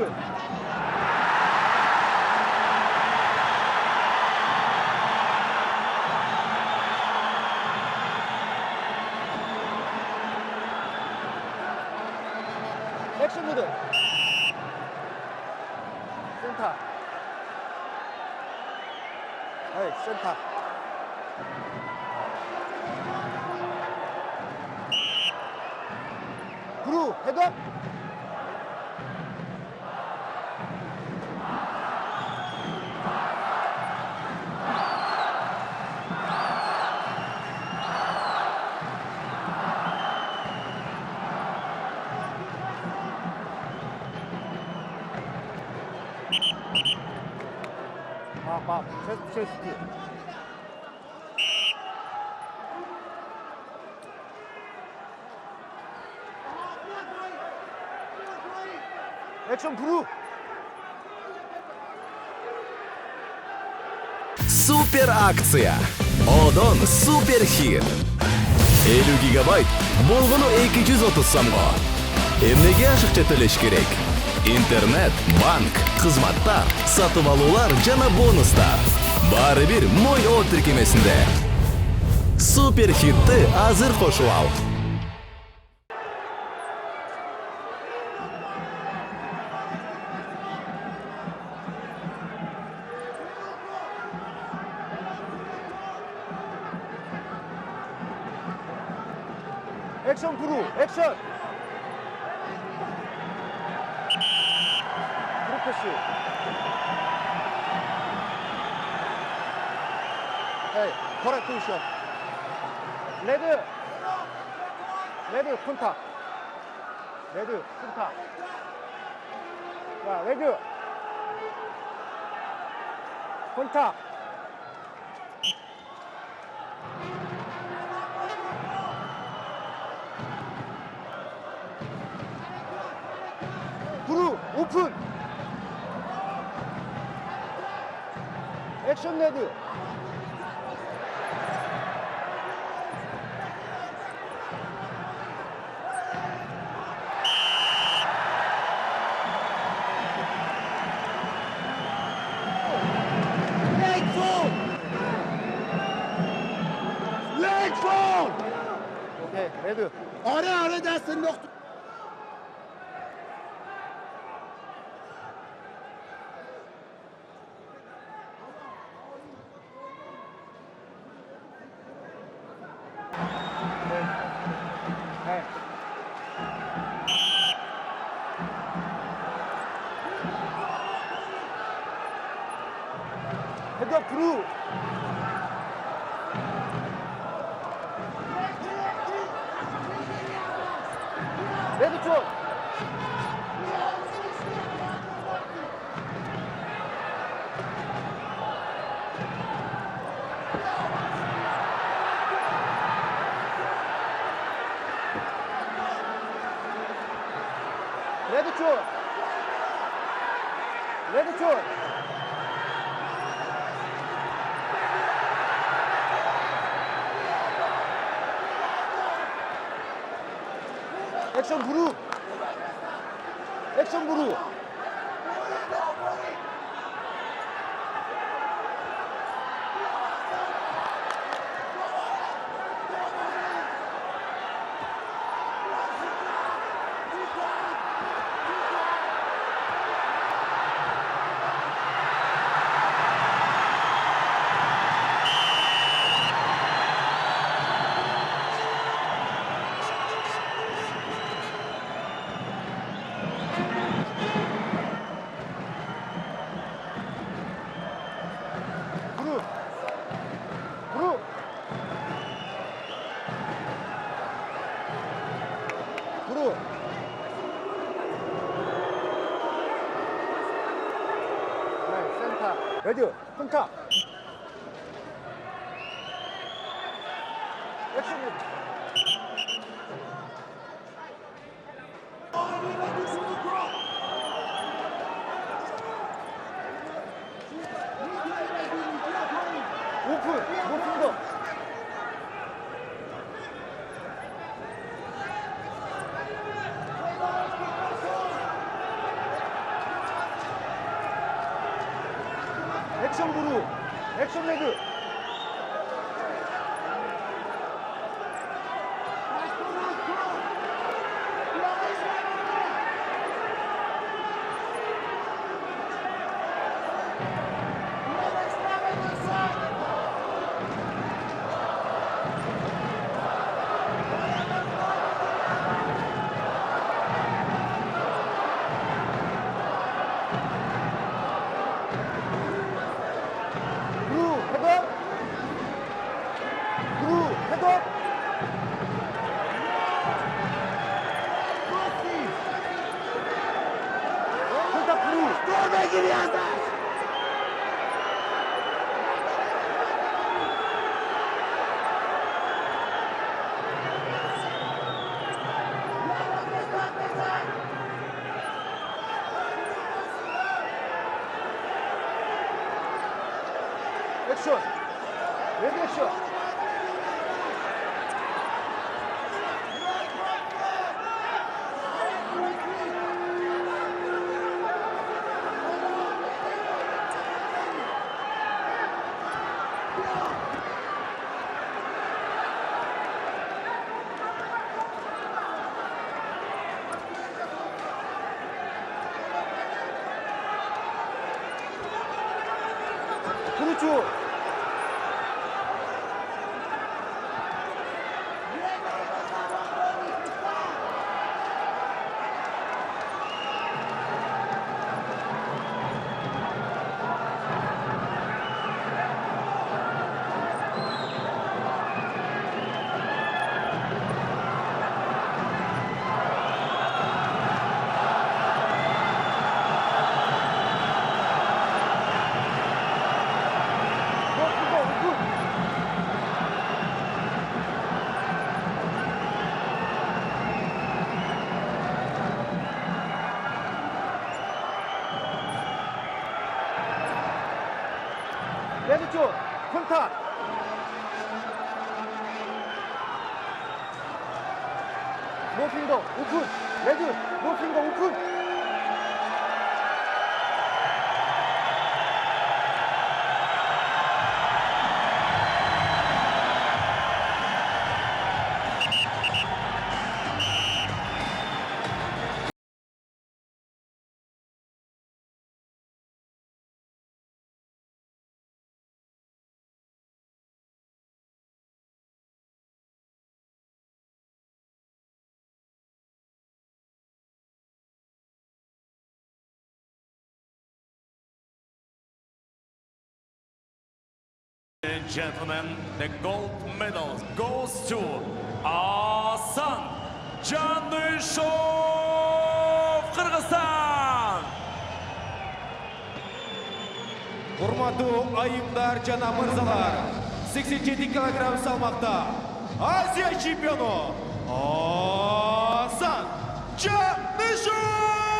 레드. 액션 무드. 센터. 에이, 센터. 브루, 헤드업. 체스트. 액션 브루. Super aksiya. Odon super hit. 50 gigabayt bo'lg'ini 230 so'mga. Nega oshiqcha to'lash kerak? Internet, bank, xizmatlar, sotib oluvlar jana bonuslar. Baribir mo'y o't tirkimesinde. Super hitni hozir qo'shib ol. 액션 브루. 액션. 브루 패시. 에이, correct position. 레드. 레드 콘탁. 레드 콘탁. 자, 레드. 콘탁. 브루 오픈. 액션 레드. 오케이, 레드. Ara dersin nokta. 네. 헤드업 브루. 레드 쪽. 레드 쪽. 레드 쪽. 액션 브루. 액션 브루. 브루. 브루. 브루. 네, 센터. 레드. 콘타. 액션 레드. 오픈. 오픈더. 액션 브루, 액션 레드. 브루, 헤드업. 브루, 헤드업. 펜타 브루. Gorbegi'ni yazar. 액션. 레드 액션. 브루 쪽. 레드 쪽 콘탁. 노핑거 오픈. 레드 노핑거 오픈. And gentlemen, the gold medal goes to Asan Janishov, Kyrgyzstan. Урматтуу айымдар жана мырзалар, 87 килограмм салмакта Азия чемпиону Асан Жанышев!